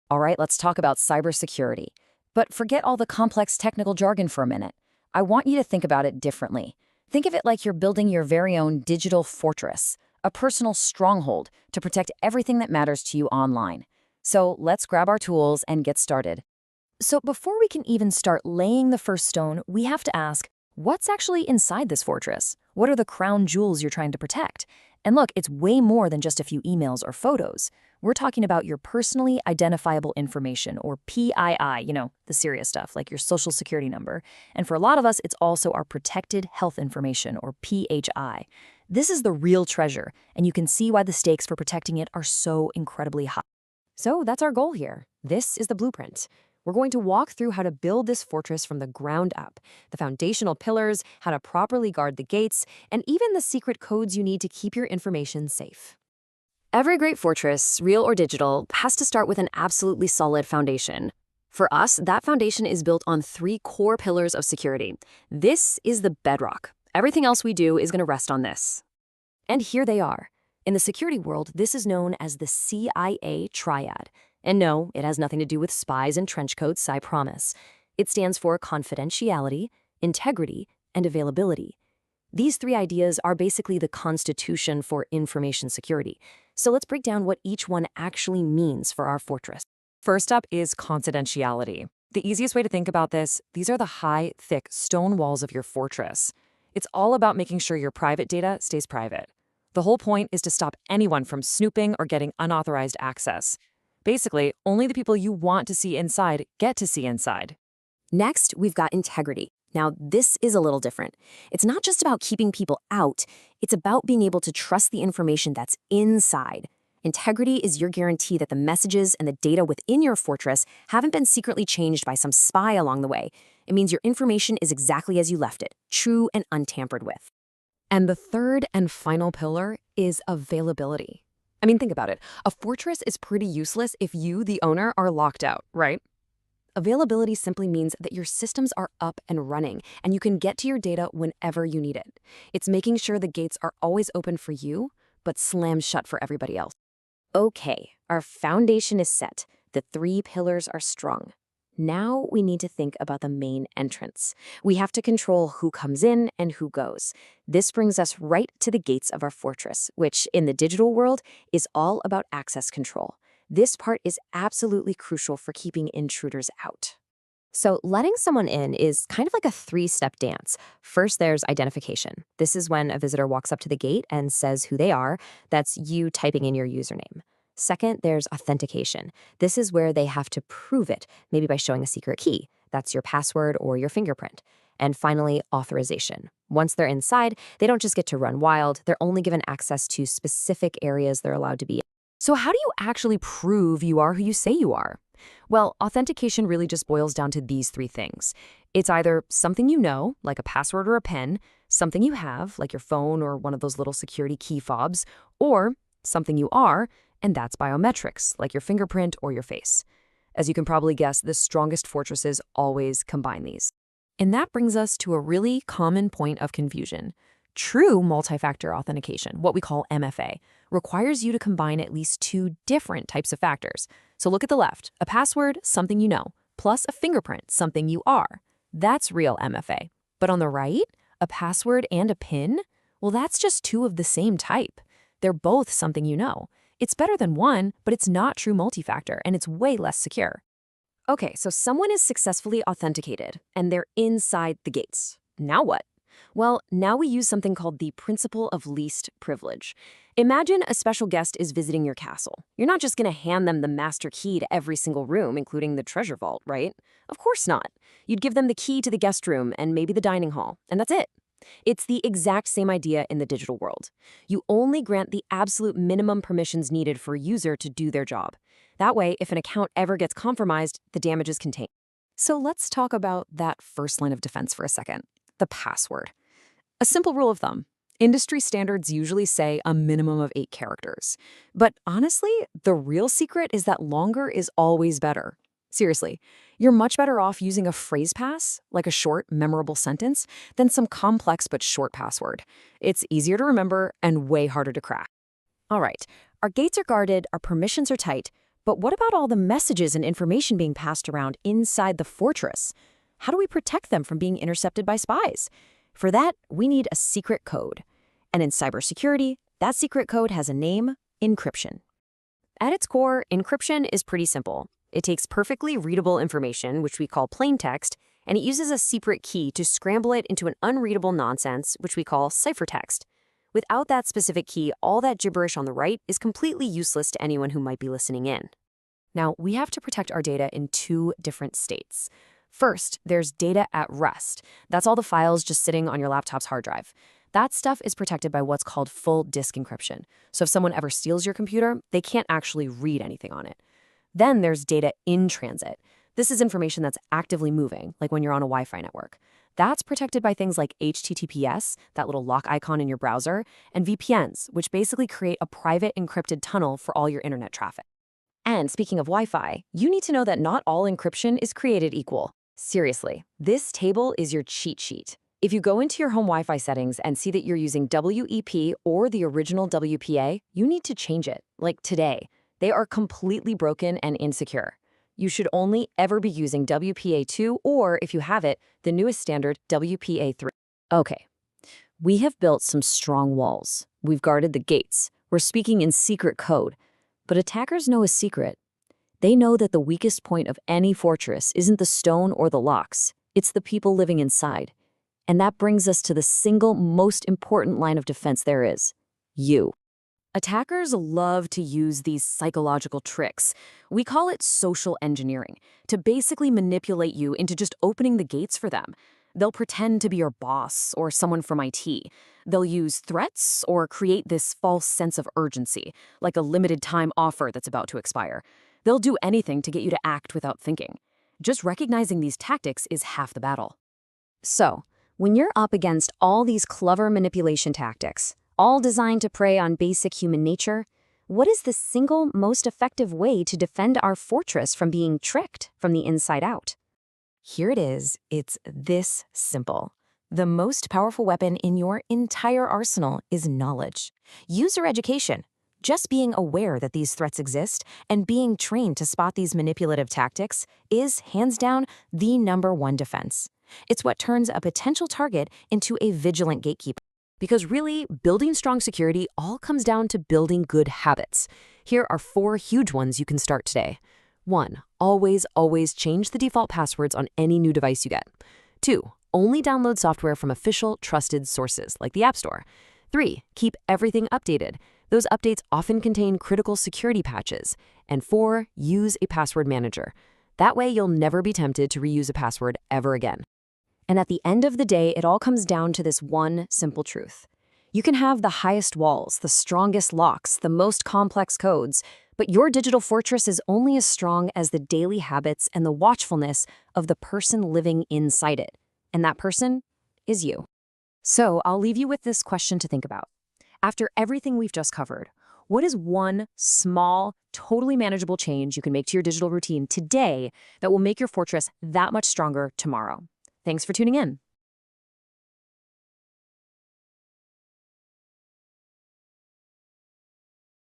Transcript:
All right, let's talk about cybersecurity. But forget all the complex technical jargon for a minute. I want you to think about it differently. Think of it like you're building your very own digital fortress, a personal stronghold to protect everything that matters to you online. So let's grab our tools and get started. So before we can even start laying the first stone, we have to ask, what's actually inside this fortress? What are the crown jewels you're trying to protect? And look, it's way more than just a few emails or photos. We're talking about your personally identifiable information, or PII, the serious stuff, like your social security number. And for a lot of us, it's also our protected health information, or PHI. This is the real treasure, and you can see why the stakes for protecting it are so incredibly high. So that's our goal here. This is the blueprint. We're going to walk through how to build this fortress from the ground up, the foundational pillars, how to properly guard the gates, and even the secret codes you need to keep your information safe. Every great fortress, real or digital, has to start with an absolutely solid foundation. For us, that foundation is built on 3 core pillars of security. This is the bedrock. Everything else we do is going to rest on this. And here they are. In the security world, this is known as the CIA triad. And no, it has nothing to do with spies and trench coats, I promise. It stands for confidentiality, integrity, and availability. These 3 ideas are basically the constitution for information security. So let's break down what each one actually means for our fortress. First up is confidentiality. The easiest way to think about this, these are the high, thick stone walls of your fortress. It's all about making sure your private data stays private. The whole point is to stop anyone from snooping or getting unauthorized access. Basically, only the people you want to see inside get to see inside. Next, we've got integrity. Now, this is a little different. It's not just about keeping people out. It's about being able to trust the information that's inside. Integrity is your guarantee that the messages and the data within your fortress haven't been secretly changed by some spy along the way. It means your information is exactly as you left it, true and untampered with. And the third and final pillar is availability. I mean, think about it. A fortress is pretty useless if you, the owner, are locked out, right? Availability simply means that your systems are up and running, and you can get to your data whenever you need it. It's making sure the gates are always open for you, but slammed shut for everybody else. Okay, our foundation is set. The 3 pillars are strong. Now we need to think about the main entrance. We have to control who comes in and who goes. This brings us right to the gates of our fortress, which in the digital world is all about access control. This part is absolutely crucial for keeping intruders out. So letting someone in is kind of like a 3-step dance. First, there's identification. This is when a visitor walks up to the gate and says who they are. That's you typing in your username. Second, there's authentication. This is where they have to prove it, maybe by showing a secret key. That's your password or your fingerprint. And finally, authorization. Once they're inside, they don't just get to run wild. They're only given access to specific areas they're allowed to be in. So how do you actually prove you are who you say you are? Well, authentication really just boils down to these 3 things. It's either something you know, like a password or a PIN, something you have, like your phone or one of those little security key fobs, or something you are, and that's biometrics, like your fingerprint or your face. As you can probably guess, the strongest fortresses always combine these. And that brings us to a really common point of confusion. True multi-factor authentication, what we call MFA, requires you to combine at least 2 different types of factors. So look at the left, a password, something you know, plus a fingerprint, something you are. That's real MFA. But on the right, a password and a PIN? Well, that's just 2 of the same type. They're both something you know. It's better than one, but it's not true multi-factor, and it's way less secure. Okay, so someone is successfully authenticated, and they're inside the gates. Now what? Well, now we use something called the principle of least privilege. Imagine a special guest is visiting your castle. You're not just going to hand them the master key to every single room, including the treasure vault, right? Of course not. You'd give them the key to the guest room and maybe the dining hall, and that's it. It's the exact same idea in the digital world. You only grant the absolute minimum permissions needed for a user to do their job. That way, if an account ever gets compromised, the damage is contained. So let's talk about that first line of defense for a second, the password. A simple rule of thumb. Industry standards usually say a minimum of 8 characters. But honestly, the real secret is that longer is always better. Seriously, you're much better off using a phrase pass, like a short, memorable sentence, than some complex but short password. It's easier to remember and way harder to crack. All right, our gates are guarded, our permissions are tight, But what about all the messages and information being passed around inside the fortress? How do we protect them from being intercepted by spies? For that, we need a secret code. And in cybersecurity, that secret code has a name: encryption. At its core, encryption is pretty simple. It takes perfectly readable information, which we call plain text, and it uses a secret key to scramble it into an unreadable nonsense, which we call ciphertext. Without that specific key, all that gibberish on the right is completely useless to anyone who might be listening in. Now, we have to protect our data in two different states. First, there's data at rest. That's all the files just sitting on your laptop's hard drive. That stuff is protected by what's called full disk encryption. So if someone ever steals your computer, they can't actually read anything on it. Then there's data in transit. This is information that's actively moving, like when you're on a Wi-Fi network. That's protected by things like HTTPS, that little lock icon in your browser, and VPNs, which basically create a private encrypted tunnel for all your internet traffic. And speaking of Wi-Fi, you need to know that not all encryption is created equal. Seriously, this table is your cheat sheet. If you go into your home Wi-Fi settings and see that you're using WEP or the original WPA, you need to change it, like today. They are completely broken and insecure. You should only ever be using WPA2 or, if you have it, the newest standard, WPA3. Okay, we have built some strong walls. We've guarded the gates. We're speaking in secret code. But attackers know a secret. They know that the weakest point of any fortress isn't the stone or the locks. It's the people living inside. And that brings us to the single most important line of defense there is: you. Attackers love to use these psychological tricks. We call it social engineering, to basically manipulate you into just opening the gates for them. They'll pretend to be your boss or someone from IT. They'll use threats or create this false sense of urgency, like a limited time offer that's about to expire. They'll do anything to get you to act without thinking. Just recognizing these tactics is half the battle. So, when you're up against all these clever manipulation tactics, all designed to prey on basic human nature, what is the single most effective way to defend our fortress from being tricked from the inside out? Here it is. It's this simple. The most powerful weapon in your entire arsenal is knowledge. User education. Just being aware that these threats exist and being trained to spot these manipulative tactics is, hands down, the #1 defense. It's what turns a potential target into a vigilant gatekeeper. Because really, building strong security all comes down to building good habits. Here are 4 huge ones you can start today. 1. Always change the default passwords on any new device you get. 2. Only download software from official, trusted sources, like the App Store. 3. Keep everything updated. Those updates often contain critical security patches. And 4. Use a password manager. That way, you'll never be tempted to reuse a password ever again. And at the end of the day, it all comes down to this one simple truth. You can have the highest walls, the strongest locks, the most complex codes, but your digital fortress is only as strong as the daily habits and the watchfulness of the person living inside it. And that person is you. So I'll leave you with this question to think about. After everything we've just covered, what is one small, totally manageable change you can make to your digital routine today that will make your fortress that much stronger tomorrow? Thanks for tuning in.